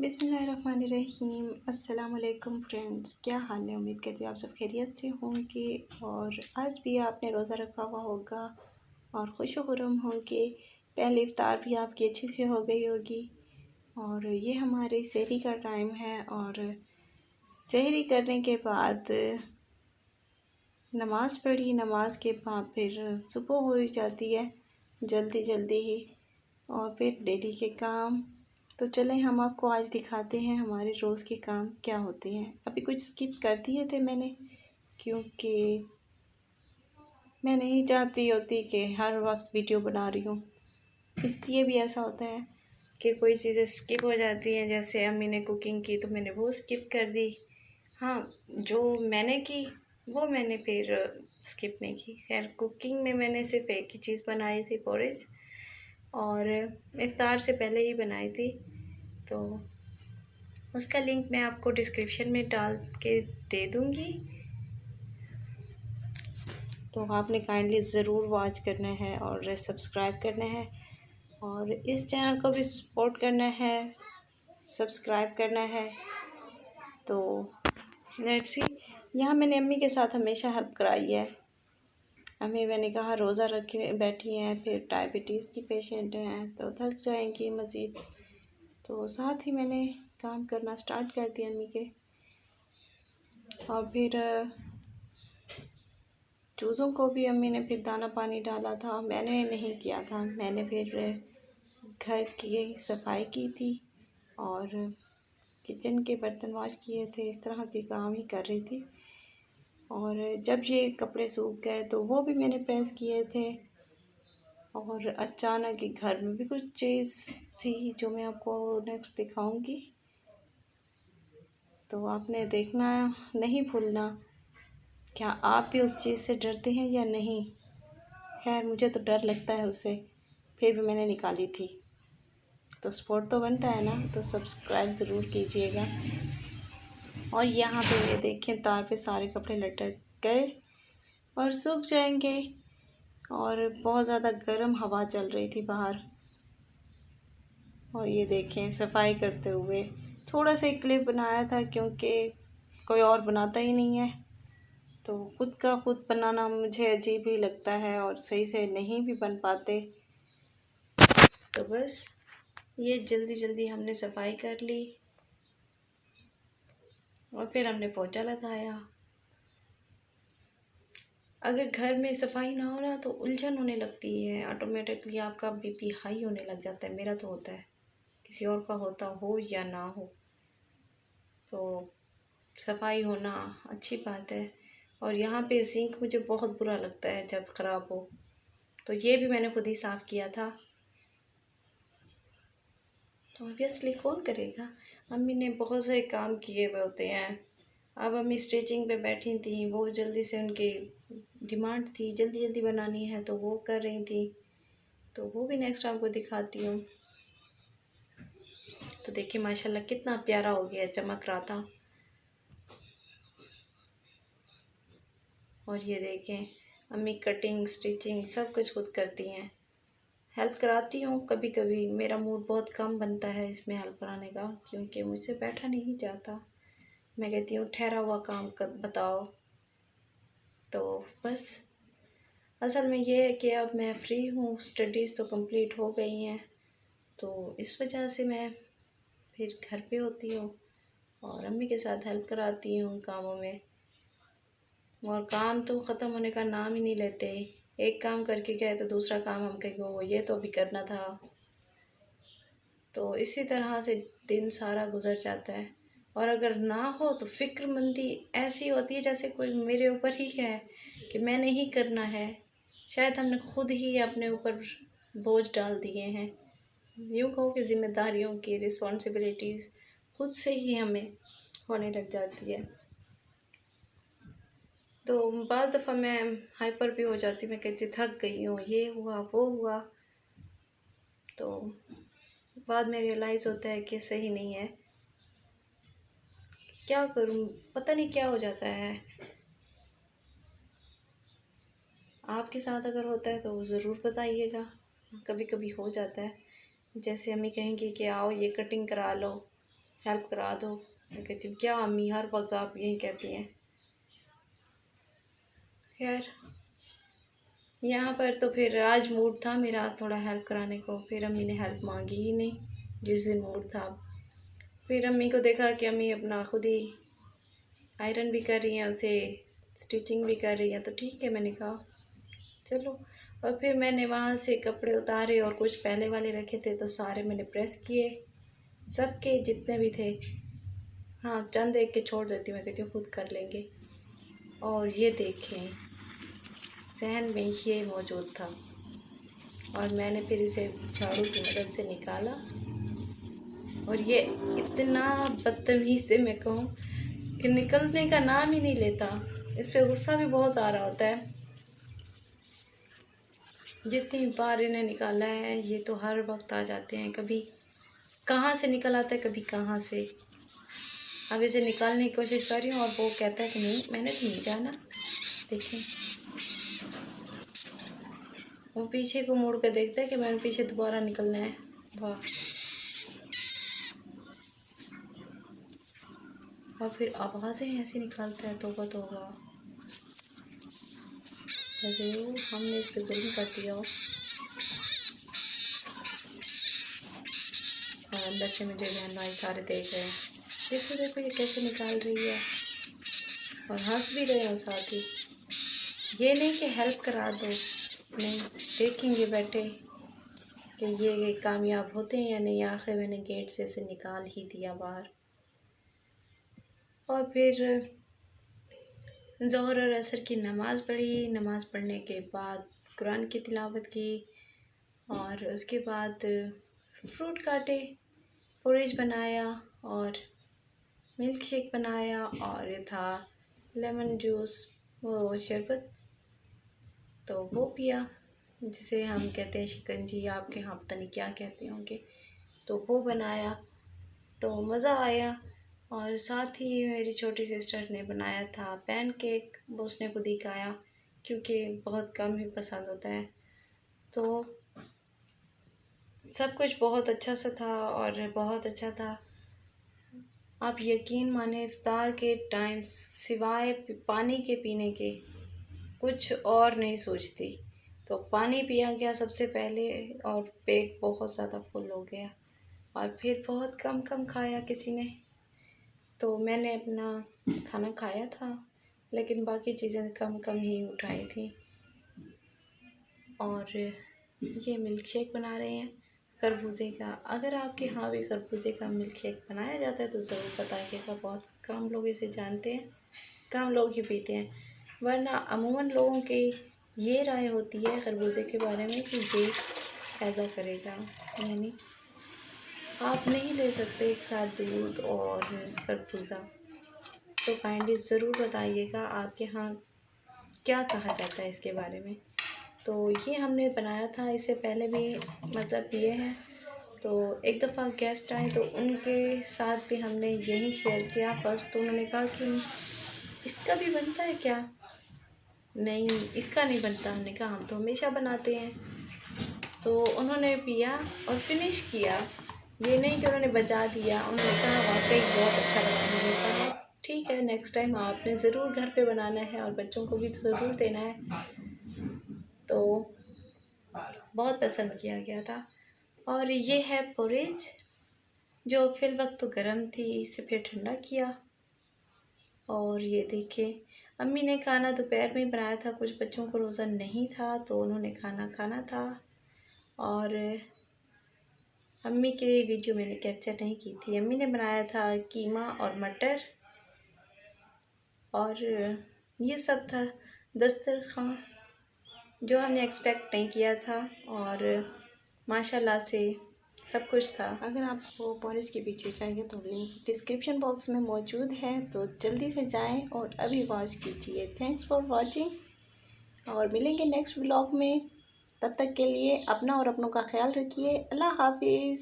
बिस्मिल्लाहिर्रहमानिर्रहीम। अस्सलाम वालेकुम फ्रेंड्स, क्या हाल है। उम्मीद करती हूँ आप सब खैरियत से होंगे और आज भी आपने रोज़ा रखा हुआ होगा और खुश खुर्रम होंगे। पहले इफ्तार भी आपकी अच्छे से हो गई होगी और ये हमारे सहरी का टाइम है और सहरी करने के बाद नमाज़ पढ़ी। नमाज के बाद फिर सुबह हो जाती है जल्दी जल्दी ही और फिर डेली के काम। तो चलें हम आपको आज दिखाते हैं हमारे रोज़ के काम क्या होते हैं। अभी कुछ स्किप कर दिए थे मैंने, क्योंकि मैं नहीं चाहती होती कि हर वक्त वीडियो बना रही हूँ। इसलिए भी ऐसा होता है कि कोई चीज़ें स्किप हो जाती हैं। जैसे अम्मी ने कुकिंग की तो मैंने वो स्किप कर दी। हाँ, जो मैंने की वो मैंने फिर स्किप नहीं की। खैर, कुकिंग में मैंने सिर्फ एक ही चीज़ बनाई थी, पोरेज, और इफ्तार से पहले ही बनाई थी। तो उसका लिंक मैं आपको डिस्क्रिप्शन में डाल के दे दूँगी, तो आपने काइंडली ज़रूर वॉच करना है और सब्सक्राइब करना है और इस चैनल को भी सपोर्ट करना है, सब्सक्राइब करना है। तो लेट्स सी, यहाँ मैंने अम्मी के साथ हमेशा हेल्प कराई है। अम्मी, मैंने कहा रोज़ा रखे बैठी हैं, फिर डायबिटीज़ की पेशेंट हैं तो थक जाएंगी मज़ीद, तो साथ ही मैंने काम करना स्टार्ट कर दिया अम्मी के। और फिर चूज़ों को भी अम्मी ने फिर दाना पानी डाला था, मैंने नहीं किया था। मैंने फिर घर की सफाई की थी और किचन के बर्तन वॉश किए थे, इस तरह के काम ही कर रही थी। और जब ये कपड़े सूख गए तो वो भी मैंने प्रेस किए थे। और अचानक ही घर में भी कुछ चीज़ थी जो मैं आपको नेक्स्ट दिखाऊंगी, तो आपने देखना नहीं भूलना। क्या आप भी उस चीज़ से डरते हैं या नहीं? खैर, मुझे तो डर लगता है उससे, फिर भी मैंने निकाली थी। तो सपोर्ट तो बनता है ना, तो सब्सक्राइब ज़रूर कीजिएगा। और यहाँ पे ये देखें, तार पे सारे कपड़े लटक गए और सूख जाएंगे। और बहुत ज़्यादा गर्म हवा चल रही थी बाहर। और ये देखें, सफाई करते हुए थोड़ा सा एक क्लिप बनाया था, क्योंकि कोई और बनाता ही नहीं है, तो खुद का खुद बनाना मुझे अजीब ही लगता है और सही से नहीं भी बन पाते। तो बस ये जल्दी जल्दी हमने सफाई कर ली और फिर हमने पोछा लगाया। अगर घर में सफाई ना हो ना तो उलझन होने लगती है, ऑटोमेटिकली आपका बीपी हाई होने लग जाता है। मेरा तो होता है, किसी और का होता हो या ना हो। तो सफाई होना अच्छी बात है। और यहाँ पे सिंक मुझे बहुत बुरा लगता है जब ख़राब हो, तो ये भी मैंने खुद ही साफ़ किया था। तो ऑब्वियसली कौन करेगा, अम्मी ने बहुत सारे काम किए हुए होते हैं। अब अम्मी स्टिचिंग पे बैठी थी, वो जल्दी से उनकी डिमांड थी, जल्दी जल्दी बनानी है, तो वो कर रही थी। तो वो भी नेक्स्ट आपको दिखाती हूँ। तो देखिए माशाल्लाह कितना प्यारा हो गया, चमक रहा था। और ये देखें, अम्मी कटिंग स्टिचिंग सब कुछ खुद करती हैं। हेल्प कराती हूँ कभी कभी, मेरा मूड बहुत कम बनता है इसमें हेल्प कराने का, क्योंकि मुझसे बैठा नहीं जाता। मैं कहती हूँ ठहरा हुआ काम कर बताओ। तो बस असल में ये है कि अब मैं फ्री हूँ, स्टडीज़ तो कंप्लीट हो गई हैं, तो इस वजह से मैं फिर घर पे होती हूँ और अम्मी के साथ हेल्प कराती हूँ कामों में। और काम तो ख़त्म होने का नाम ही नहीं लेते। एक काम करके गए तो दूसरा काम हम कहेंगे वो ये तो अभी करना था। तो इसी तरह से दिन सारा गुजर जाता है। और अगर ना हो तो फ़िक्रमंदी ऐसी होती है जैसे कोई मेरे ऊपर ही है कि मैंने ही करना है। शायद हमने खुद ही अपने ऊपर बोझ डाल दिए हैं। यूँ कहो कि ज़िम्मेदारियों की रिस्पॉन्सिबिलिटीज़ खुद से ही हमें होने लग जाती है। तो बाज़ दफ़ा मैं हाइपर भी हो जाती हूँ, मैं कहती थक गई हूँ, ये हुआ वो हुआ। तो बाद में रियलाइज़ होता है कि सही नहीं है, क्या करूँ, पता नहीं क्या हो जाता है। आपके साथ अगर होता है तो ज़रूर बताइएगा। कभी कभी हो जाता है, जैसे अम्मी कहेंगी कि आओ ये कटिंग करा लो, हेल्प करा दो। मैं कहती हूँ क्या अम्मी हर वक्त आप यही कहती हैं। खैर यहाँ पर तो फिर आज मूड था मेरा थोड़ा हेल्प कराने को, फिर अम्मी ने हेल्प मांगी ही नहीं जिस दिन मूड था। फिर अम्मी को देखा कि अम्मी अपना खुद ही आयरन भी कर रही हैं, उसे स्टिचिंग भी कर रही हैं, तो ठीक है मैंने कहा चलो। और फिर मैंने वहाँ से कपड़े उतारे और कुछ पहले वाले रखे थे तो सारे मैंने प्रेस किए, सबके जितने भी थे। हाँ चंद एक के छोड़ देती हूँ, मैं कहती हूँ खुद कर लेंगे। और ये देखें जहन में ये मौजूद था और मैंने फिर इसे झाड़ू की मदद से निकाला। और ये इतना बदतमीज़ से मैं कहूँ कि निकलने का नाम ही नहीं लेता। इस पर गुस्सा भी बहुत आ रहा होता है। जितनी बार इन्हें निकाला है ये तो हर वक्त आ जाते हैं, कभी कहाँ से निकल आता है कभी कहाँ से। अब इसे निकालने की कोशिश कर रही हूँ और वो कहता है कि नहीं मैंने तो नहीं जाना। देखें वो पीछे को मुड़ कर देखता है कि मैंने पीछे दोबारा निकलना है। वाह। और फिर आवाज़ें ऐसे निकालता है, तौबा तौबा। अरे हमने इस पर जुल्म कर दिया। और अंदर से मुझे बहन भाई सारे देख रहे हैं, देखो देखो ये कैसे निकाल रही है, और हंस भी रहे हैं साथ ही। ये नहीं कि हेल्प करा दो, नहीं, देखेंगे बैठे कि ये कामयाब होते हैं या नहीं। आखिर मैंने गेट से इसे निकाल ही दिया बाहर। और फिर ज़ोहर और असर की नमाज़ पढ़ी, नमाज़ पढ़ने के बाद कुरान की तिलावत की, और उसके बाद फ्रूट काटे, पोरेज बनाया और मिल्क शेक बनाया, और ये था लेमन जूस, वो शरबत, तो वो पिया जिसे हम कहते हैं शिकंजी, आपके यहाँ पता नहीं क्या कहते होंगे, तो वो बनाया तो मज़ा आया। और साथ ही मेरी छोटी सिस्टर ने बनाया था पैनकेक, वो उसने खुद ही खाया क्योंकि बहुत कम ही पसंद होता है। तो सब कुछ बहुत अच्छा सा था और बहुत अच्छा था। आप यकीन माने इफ्तार के टाइम सिवाय पानी के पीने के कुछ और नहीं सोचती। तो पानी पिया गया सबसे पहले और पेट बहुत ज़्यादा फुल हो गया, और फिर बहुत कम कम खाया किसी ने। तो मैंने अपना खाना खाया था लेकिन बाकी चीज़ें कम कम ही उठाई थी। और ये मिल्क शेक बना रहे हैं खरबूजे का। अगर आपके यहाँ भी खरबूजे का मिल्क शेक बनाया जाता है तो ज़रूर बताइएगा। बहुत कम लोग इसे जानते हैं, कम लोग ही पीते हैं, वरना अमूमन लोगों की ये राय होती है खरबूजे के बारे में कि ये पैदा करेगा, यानी आप नहीं ले सकते एक साथ दूध और खरबूजा। तो काइंडली ज़रूर बताइएगा आपके यहाँ क्या कहा जाता है इसके बारे में। तो ये हमने बनाया था, इससे पहले भी मतलब पिए हैं। तो एक दफ़ा गेस्ट आए तो उनके साथ भी हमने यही शेयर किया। फर्स्ट तो उन्होंने कहा कि इसका भी बनता है क्या? नहीं इसका नहीं बनता। हमने कहा हम तो हमेशा बनाते हैं। तो उन्होंने पिया और फिनिश किया, ये नहीं कि उन्होंने बचा दिया। उन्होंने कहा वाकई बहुत अच्छा लगा। मैंने कहा ठीक है नेक्स्ट टाइम आपने ज़रूर घर पे बनाना है और बच्चों को भी ज़रूर देना है। तो बहुत पसंद किया गया था। और ये है पोरेज जो फिल वक्त तो गर्म थी, इसे फिर ठंडा किया। और ये देखें अम्मी ने खाना दोपहर में बनाया था, कुछ बच्चों को रोज़ा नहीं था तो उन्होंने खाना था। और अम्मी की वीडियो मैंने कैप्चर नहीं की थी। अम्मी ने बनाया था कीमा और मटर, और ये सब था दस्तरखान जो हमने एक्सपेक्ट नहीं किया था, और माशाल्लाह से सब कुछ था। अगर आपको पोरेज की वीडियो चाहिए तो लिंक डिस्क्रिप्शन बॉक्स में मौजूद है, तो जल्दी से जाएं और अभी वॉच कीजिए। थैंक्स फॉर वॉचिंग, और मिलेंगे नेक्स्ट व्लॉग में। तब तक के लिए अपना और अपनों का ख्याल रखिए। अल्लाह हाफिज़।